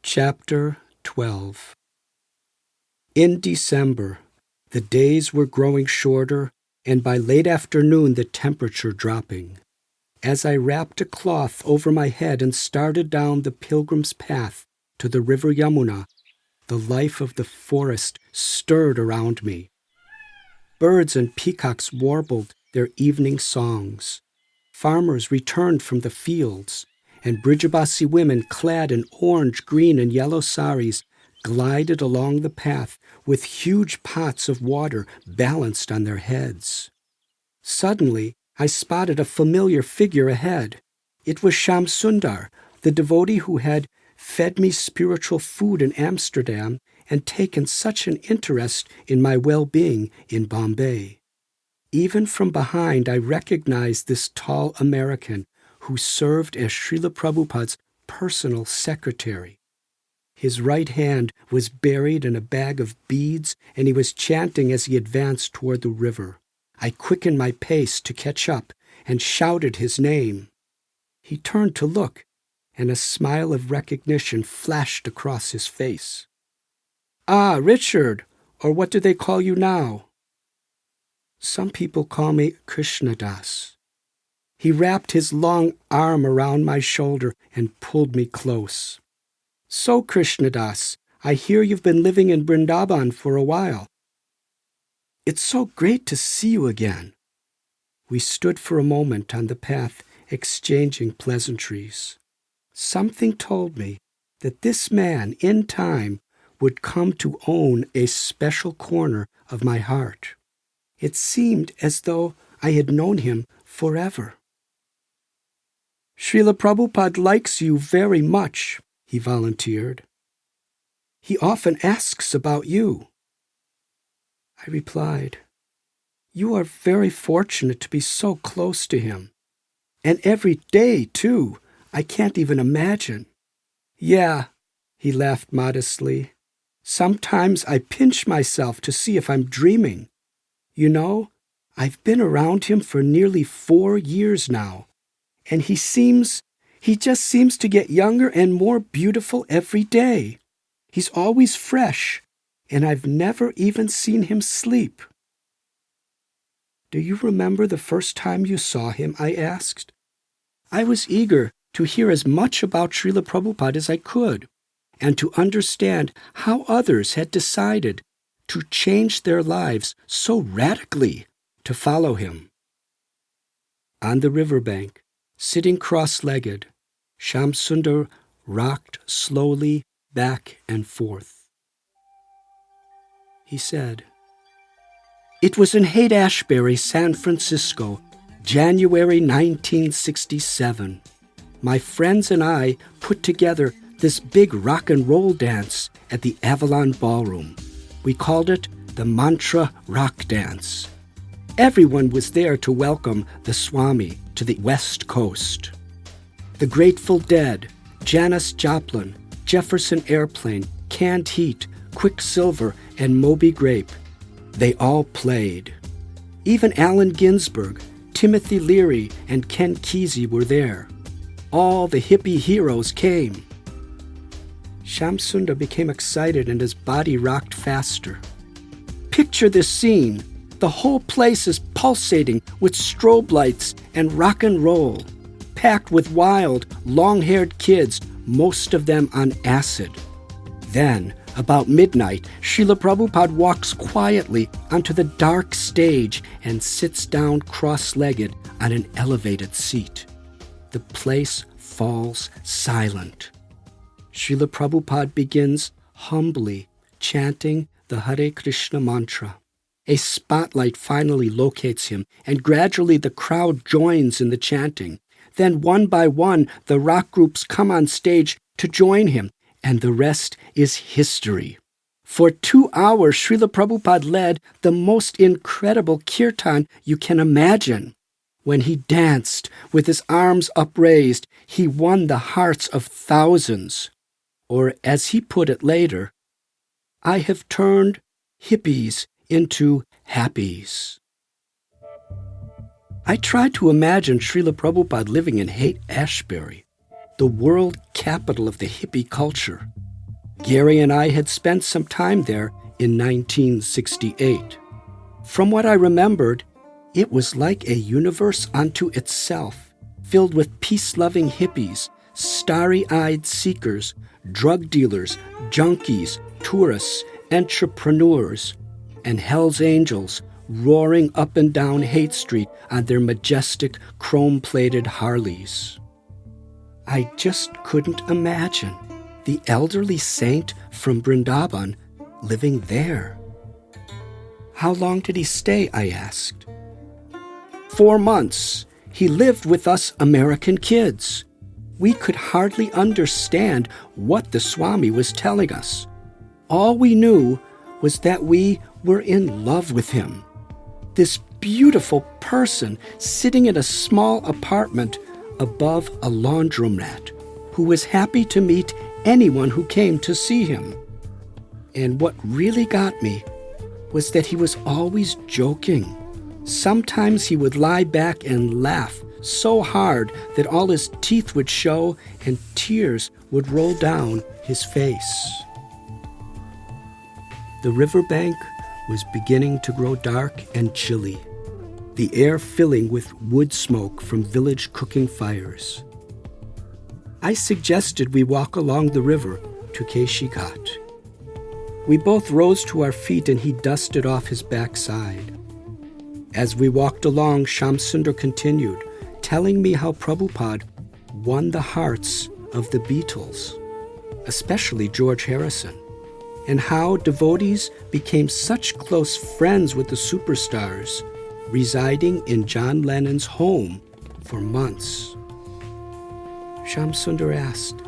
Chapter 12. In December, the days were growing shorter, and by late afternoon the temperature dropping. As I wrapped a cloth over my head and started down the pilgrim's path to the river Yamuna, the life of the forest stirred around me. Birds and peacocks warbled their evening songs. Farmers returned from the fields, and Brijabasi women clad in orange, green, and yellow saris glided along the path with huge pots of water balanced on their heads. Suddenly, I spotted a familiar figure ahead. It was Shyam Sundar, the devotee who had fed me spiritual food in Amsterdam and taken such an interest in my well-being in Bombay. Even from behind, I recognized this tall American who served as Srila Prabhupada's personal secretary. His right hand was buried in a bag of beads, and he was chanting as he advanced toward the river. I quickened my pace to catch up and shouted his name. He turned to look, and a smile of recognition flashed across his face. "Ah, Richard, or what do they call you now?" "Some people call me Krishnadas." He wrapped his long arm around my shoulder and pulled me close. "So, Krishnadas, I hear you've been living in Vrindavan for a while. It's so great to see you again." We stood for a moment on the path, exchanging pleasantries. Something told me that this man, in time, would come to own a special corner of my heart. It seemed as though I had known him forever. "Srila Prabhupada likes you very much," he volunteered. "He often asks about you." I replied, "You are very fortunate to be so close to him. And every day, too. I can't even imagine." "Yeah," he laughed modestly. "Sometimes I pinch myself to see if I'm dreaming. You know, I've been around him for nearly 4 years now, and he just seems to get younger and more beautiful every day. He's always fresh, and I've never even seen him sleep." "Do you remember the first time you saw him?" I asked. I was eager to hear as much about Srila Prabhupada as I could, and to understand how others had decided to change their lives so radically to follow him. On the riverbank, sitting cross-legged, Shyam Sundar rocked slowly back and forth. He said, "It was in Haight-Ashbury, San Francisco, January 1967. My friends and I put together this big rock and roll dance at the Avalon Ballroom. We called it the Mantra Rock Dance. Everyone was there to welcome the Swami to the West Coast. The Grateful Dead, Janis Joplin, Jefferson Airplane, Canned Heat, Quicksilver, and Moby Grape. They all played. Even Allen Ginsberg, Timothy Leary, and Ken Kesey were there. All the hippie heroes came." Shyam Sundar became excited and his body rocked faster. "Picture this scene. The whole place is pulsating with strobe lights and rock and roll, packed with wild, long-haired kids, most of them on acid. Then, about midnight, Srila Prabhupada walks quietly onto the dark stage and sits down cross-legged on an elevated seat. The place falls silent. Srila Prabhupada begins humbly chanting the Hare Krishna mantra. A spotlight finally locates him, and gradually the crowd joins in the chanting. Then one by one, the rock groups come on stage to join him, and the rest is history. For 2 hours, Srila Prabhupada led the most incredible kirtan you can imagine. When he danced with his arms upraised, he won the hearts of thousands. Or, as he put it later, I have turned hippies into happies. I tried to imagine Srila Prabhupada living in Haight-Ashbury, the world capital of the hippie culture. Gary and I had spent some time there in 1968. From what I remembered, it was like a universe unto itself, filled with peace-loving hippies, starry-eyed seekers, drug dealers, junkies, tourists, entrepreneurs, and Hell's Angels roaring up and down Haight Street on their majestic chrome-plated Harleys. I just couldn't imagine the elderly saint from Vrindavan living there. How long did he stay? I asked. 4 months. He lived with us American kids. We could hardly understand what the Swami was telling us. All we knew was that we were in love with him. This beautiful person sitting in a small apartment above a laundromat, who was happy to meet anyone who came to see him. And what really got me was that he was always joking. Sometimes he would lie back and laugh so hard that all his teeth would show and tears would roll down his face. The riverbank was beginning to grow dark and chilly, the air filling with wood smoke from village cooking fires. I suggested we walk along the river to Keshi Ghat. We both rose to our feet and he dusted off his backside. As we walked along, Shamsundar continued, telling me how Prabhupada won the hearts of the Beatles, especially George Harrison, and how devotees became such close friends with the superstars, residing in John Lennon's home for months. Shamsundar asked,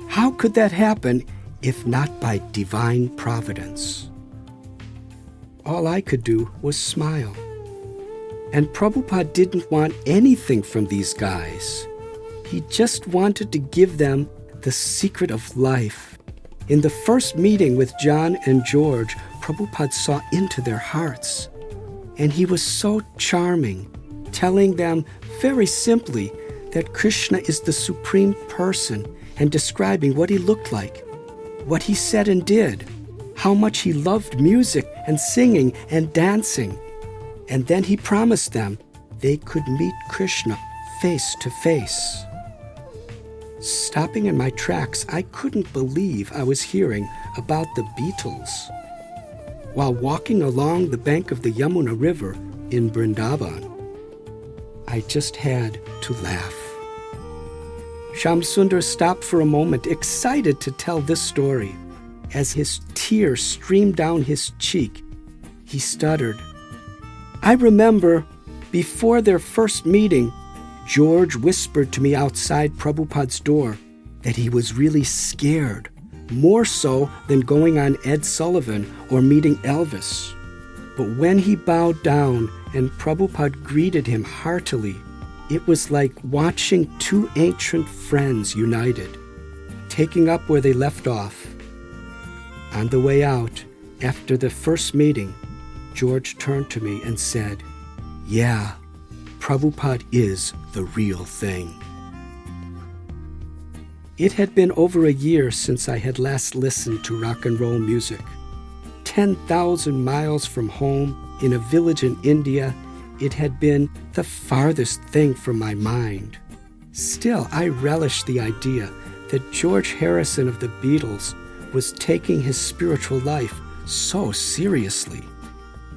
how could that happen if not by divine providence? All I could do was smile. And Prabhupada didn't want anything from these guys. He just wanted to give them the secret of life. In the first meeting with John and George, Prabhupada saw into their hearts. And he was so charming, telling them very simply that Krishna is the supreme person and describing what he looked like, what he said and did, how much he loved music and singing and dancing. And then he promised them they could meet Krishna face to face. Stopping in my tracks, I couldn't believe I was hearing about the Beatles. While walking along the bank of the Yamuna River in Vrindavan, I just had to laugh. Shamsundar stopped for a moment, excited to tell this story. As his tears streamed down his cheek, he stuttered, I remember, before their first meeting, George whispered to me outside Prabhupada's door that he was really scared, more so than going on Ed Sullivan or meeting Elvis. But when he bowed down and Prabhupada greeted him heartily, it was like watching two ancient friends united, taking up where they left off. On the way out, after the first meeting, George turned to me and said, yeah, Prabhupada is the real thing. It had been over a year since I had last listened to rock and roll music. 10,000 miles from home, in a village in India, it had been the farthest thing from my mind. Still, I relished the idea that George Harrison of the Beatles was taking his spiritual life so seriously.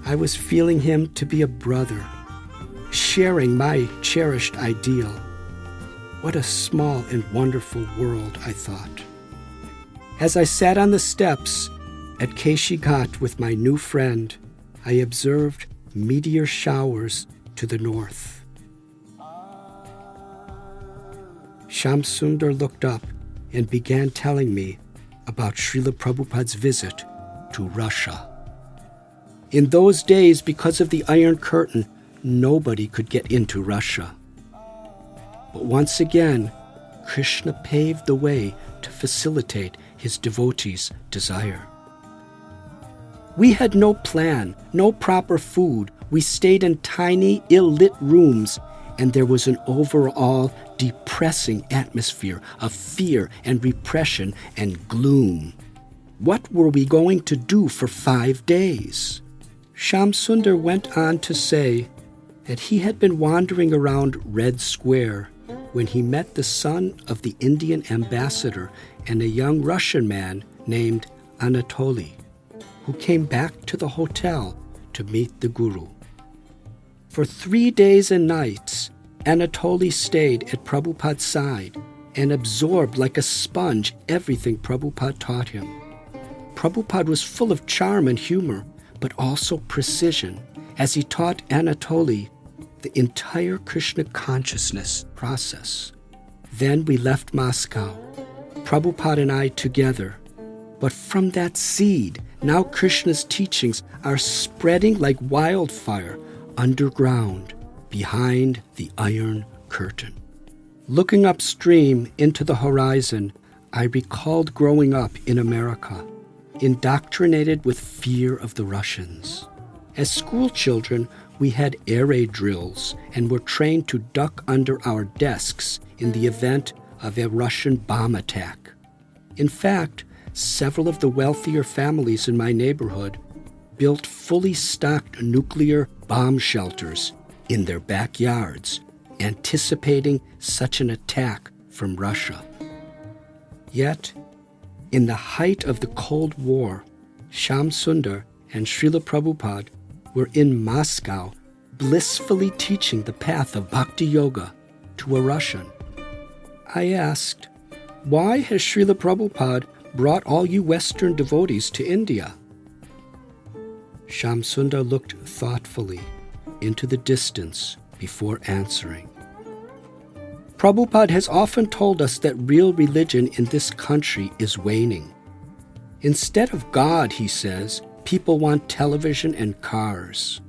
I was feeling him to be a brother, sharing my cherished ideal. What a small and wonderful world, I thought. As I sat on the steps at Keshi Ghat with my new friend, I observed meteor showers to the north. Shamsundar looked up and began telling me about Srila Prabhupada's visit to Russia. In those days, because of the Iron Curtain, nobody could get into Russia. But once again, Krishna paved the way to facilitate his devotees' desire. We had no plan, no proper food. We stayed in tiny, ill-lit rooms, and there was an overall depressing atmosphere of fear and repression and gloom. What were we going to do for 5 days? Shamsundar went on to say that he had been wandering around Red Square when he met the son of the Indian ambassador and a young Russian man named Anatoly, who came back to the hotel to meet the Guru. For 3 days and nights, Anatoly stayed at Prabhupada's side and absorbed like a sponge everything Prabhupada taught him. Prabhupada was full of charm and humor, but also precision, as he taught Anatoly the entire Krishna consciousness process. Then we left Moscow, Prabhupada and I together. But from that seed, now Krishna's teachings are spreading like wildfire underground, behind the Iron Curtain. Looking upstream into the horizon, I recalled growing up in America, indoctrinated with fear of the Russians. As school children, we had air raid drills and were trained to duck under our desks in the event of a Russian bomb attack. In fact, several of the wealthier families in my neighborhood built fully stocked nuclear bomb shelters in their backyards, anticipating such an attack from Russia. Yet, in the height of the Cold War, Shamsundar and Srila Prabhupada were in Moscow blissfully teaching the path of Bhakti Yoga to a Russian. I asked, "Why has Srila Prabhupada brought all you Western devotees to India?" Shamsundar looked thoughtfully into the distance before answering. "Prabhupada has often told us that real religion in this country is waning. Instead of God, he says, people want television and cars."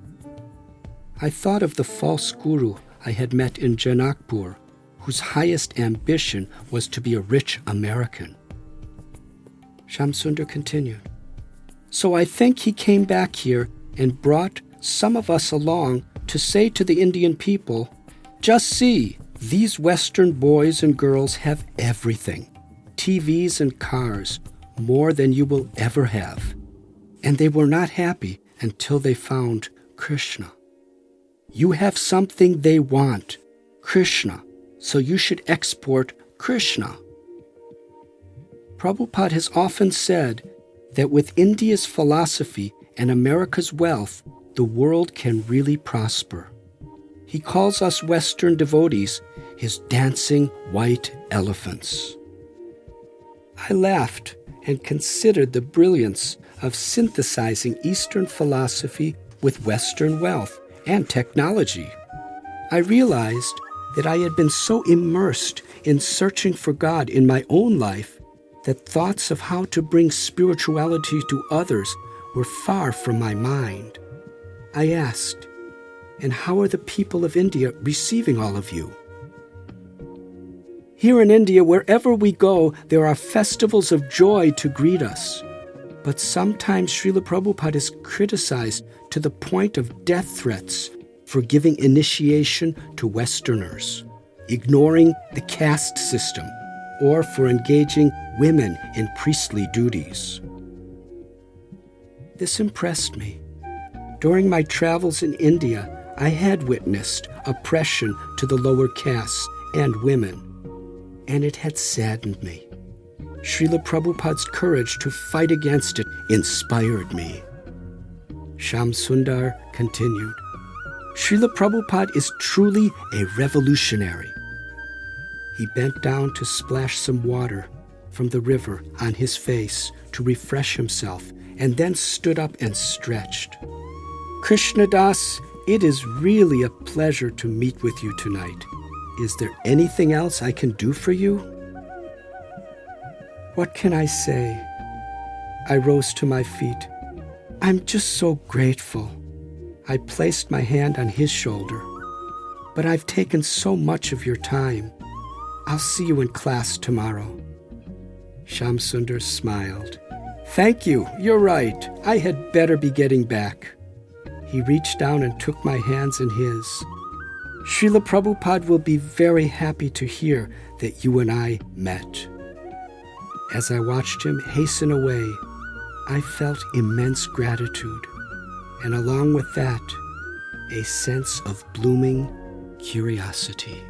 I thought of the false guru I had met in Janakpur, whose highest ambition was to be a rich American. Shamsundar continued, "So I think he came back here and brought some of us along to say to the Indian people, 'Just see, these Western boys and girls have everything, TVs and cars, more than you will ever have. And they were not happy until they found Krishna. You have something they want, Krishna, so you should export Krishna.' Prabhupada has often said that with India's philosophy and America's wealth, the world can really prosper. He calls us Western devotees his dancing white elephants." I laughed and considered the brilliance of synthesizing Eastern philosophy with Western wealth and technology. I realized that I had been so immersed in searching for God in my own life that thoughts of how to bring spirituality to others were far from my mind. I asked, "And how are the people of India receiving all of you?" "Here in India, wherever we go, there are festivals of joy to greet us. But sometimes Srila Prabhupada is criticized to the point of death threats for giving initiation to Westerners, ignoring the caste system, or for engaging women in priestly duties." This impressed me. During my travels in India, I had witnessed oppression to the lower castes and women, and it had saddened me. Srila Prabhupada's courage to fight against it inspired me. Shamsundar continued, "Srila Prabhupada is truly a revolutionary." He bent down to splash some water from the river on his face to refresh himself, and then stood up and stretched. "Krishnadas, it is really a pleasure to meet with you tonight. Is there anything else I can do for you?" What can I say? I rose to my feet. "I'm just so grateful." I placed my hand on his shoulder. "But I've taken so much of your time. I'll see you in class tomorrow." Shamsundar smiled. "Thank you, you're right. I had better be getting back." He reached down and took my hands in his. "Srila Prabhupada will be very happy to hear that you and I met." As I watched him hasten away, I felt immense gratitude, and along with that, a sense of blooming curiosity.